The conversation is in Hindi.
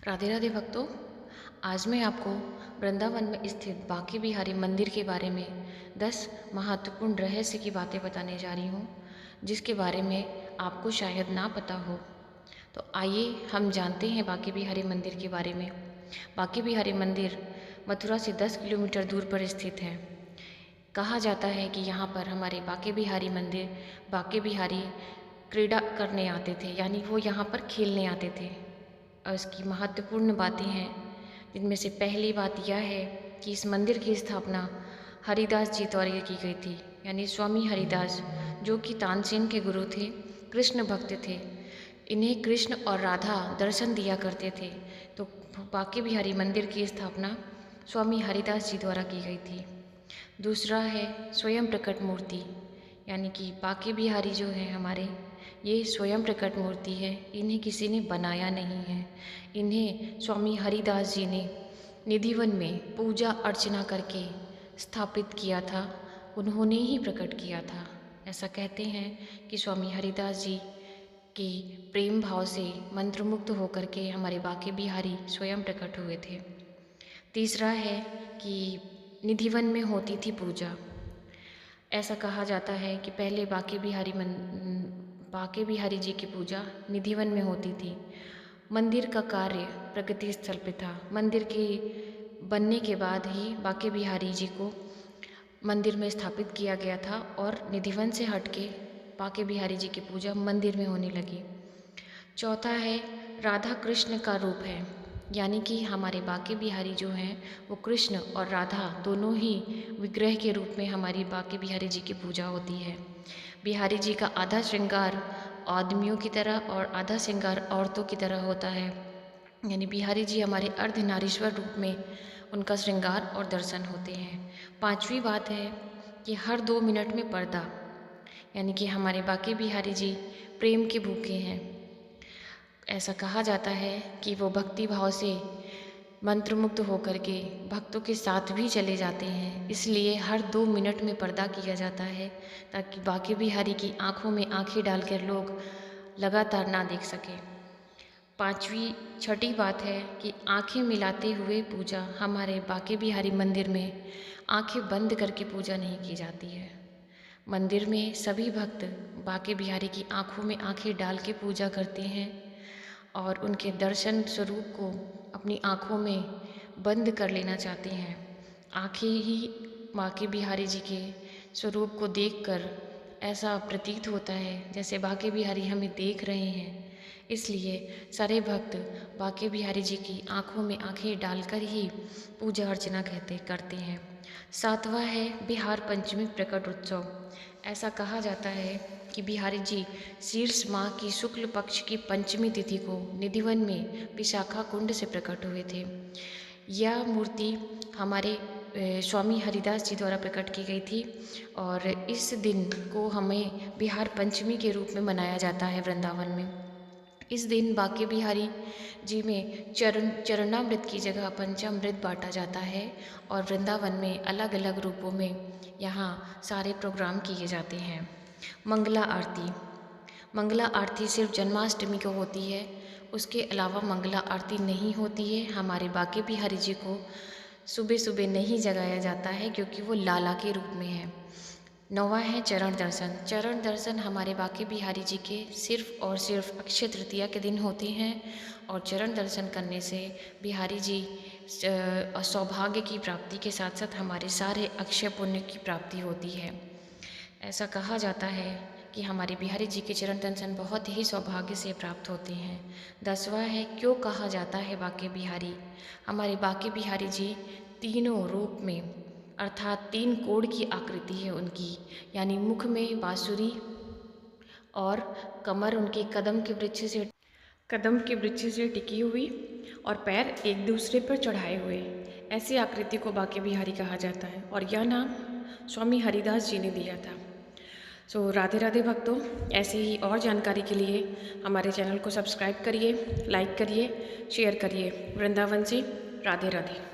राधे राधे भक्तों। आज मैं आपको वृंदावन में स्थित बांके बिहारी मंदिर के बारे में 10 महत्वपूर्ण रहस्य की बातें बताने जा रही हूँ, जिसके बारे में आपको शायद ना पता हो। तो आइए हम जानते हैं बांके बिहारी मंदिर के बारे में। बांके बिहारी मंदिर मथुरा से 10 किलोमीटर दूर पर स्थित है। कहा जाता है कि यहाँ पर हमारे बांके बिहारी मंदिर बांके बिहारी क्रीड़ा करने आते थे, यानी वो यहाँ पर खेलने आते थे। और इसकी महत्वपूर्ण बातें हैं, जिनमें से पहली बात यह है कि इस मंदिर की स्थापना हरिदास जी द्वारा की गई थी, यानी स्वामी हरिदास, जो कि तानसेन के गुरु थे, कृष्ण भक्त थे। इन्हें कृष्ण और राधा दर्शन दिया करते थे। तो बांके बिहारी मंदिर की स्थापना स्वामी हरिदास जी द्वारा की गई थी। दूसरा है स्वयं प्रकट मूर्ति, यानी कि बांके बिहारी जो है हमारे, ये स्वयं प्रकट मूर्ति है। इन्हें किसी ने बनाया नहीं है। इन्हें स्वामी हरिदास जी ने निधिवन में पूजा अर्चना करके स्थापित किया था। उन्होंने ही प्रकट किया था। ऐसा कहते हैं कि स्वामी हरिदास जी की प्रेम भाव से मंत्रमुग्ध होकर के हमारे बांके बिहारी स्वयं प्रकट हुए थे। तीसरा है कि निधिवन में होती थी पूजा। ऐसा कहा जाता है कि पहले बांके बिहारी जी की पूजा निधिवन में होती थी। मंदिर का कार्य प्रगति स्थल पे था। मंदिर के बनने के बाद ही बांके बिहारी जी को मंदिर में स्थापित किया गया था और निधिवन से हटके बांके बिहारी जी की पूजा मंदिर में होने लगी। चौथा है राधा कृष्ण का रूप है, यानी कि हमारे बांके बिहारी जो हैं वो कृष्ण और राधा दोनों ही विग्रह के रूप में हमारी बांके बिहारी जी की पूजा होती है। बिहारी जी का आधा श्रृंगार आदमियों की तरह और आधा श्रृंगार औरतों की तरह होता है, यानी बिहारी जी हमारे अर्धनारीश्वर रूप में उनका श्रृंगार और दर्शन होते हैं। पांचवी बात है कि हर 2 मिनट में पर्दा, यानी कि हमारे बांके बिहारी जी प्रेम के भूखे हैं। ऐसा कहा जाता है कि वो भक्ति भाव से मंत्रमुग्ध होकर के भक्तों के साथ भी चले जाते हैं, इसलिए हर 2 मिनट में पर्दा किया जाता है, ताकि बांके बिहारी की आंखों में आंखें डालकर लोग लगातार ना देख सकें। छठी बात है कि आंखें मिलाते हुए पूजा। हमारे बांके बिहारी मंदिर में आंखें बंद करके पूजा नहीं की जाती है। मंदिर में सभी भक्त बांके बिहारी की आंखों में आंखें डाल के पूजा करते हैं और उनके दर्शन स्वरूप को अपनी आँखों में बंद कर लेना चाहते हैं। आँखें ही बांके बिहारी जी के स्वरूप को देखकर ऐसा प्रतीत होता है जैसे बांके बिहारी हमें देख रहे हैं। इसलिए सारे भक्त बांके बिहारी जी की आँखों में आँखें डालकर ही पूजा अर्चना करते हैं। सातवां है बिहार पंचमी प्रकट उत्सव। ऐसा कहा जाता है कि बिहारी जी शीर्ष माह की शुक्ल पक्ष की पंचमी तिथि को निधिवन में विशाखा कुंड से प्रकट हुए थे। यह मूर्ति हमारे स्वामी हरिदास जी द्वारा प्रकट की गई थी और इस दिन को हमें बिहार पंचमी के रूप में मनाया जाता है वृंदावन में। इस दिन बांके बिहारी जी में चरणामृत की जगह पंचामृत बांटा जाता है और वृंदावन में अलग अलग रूपों में यहाँ सारे प्रोग्राम किए जाते हैं। मंगला आरती सिर्फ जन्माष्टमी को होती है, उसके अलावा मंगला आरती नहीं होती है। हमारे बांके बिहारी जी को सुबह सुबह नहीं जगाया जाता है, क्योंकि वो लाला के रूप में है। 9वां है चरण दर्शन। चरण दर्शन हमारे बांके बिहारी जी के सिर्फ और सिर्फ अक्षय तृतीया के दिन होते हैं और चरण दर्शन करने से बिहारी जी सौभाग्य की प्राप्ति के साथ साथ हमारे सारे अक्षय पुण्य की प्राप्ति होती है। ऐसा कहा जाता है कि हमारे बिहारी जी के चरण दर्शन बहुत ही सौभाग्य से प्राप्त होते हैं। 10वां है क्यों कहा जाता है बांके बिहारी। हमारे बांके बिहारी जी तीनों रूप में, अर्थात 3 कोण की आकृति है उनकी, यानी मुख में बांसुरी और कमर उनके कदम के वृक्ष से टिकी हुई और पैर एक दूसरे पर चढ़ाए हुए, ऐसी आकृति को बांके बिहारी कहा जाता है और यह नाम स्वामी हरिदास जी ने दिया था। सो राधे राधे भक्तों, ऐसे ही और जानकारी के लिए हमारे चैनल को सब्सक्राइब करिए, लाइक करिए, शेयर करिए। वृंदावन से राधे राधे।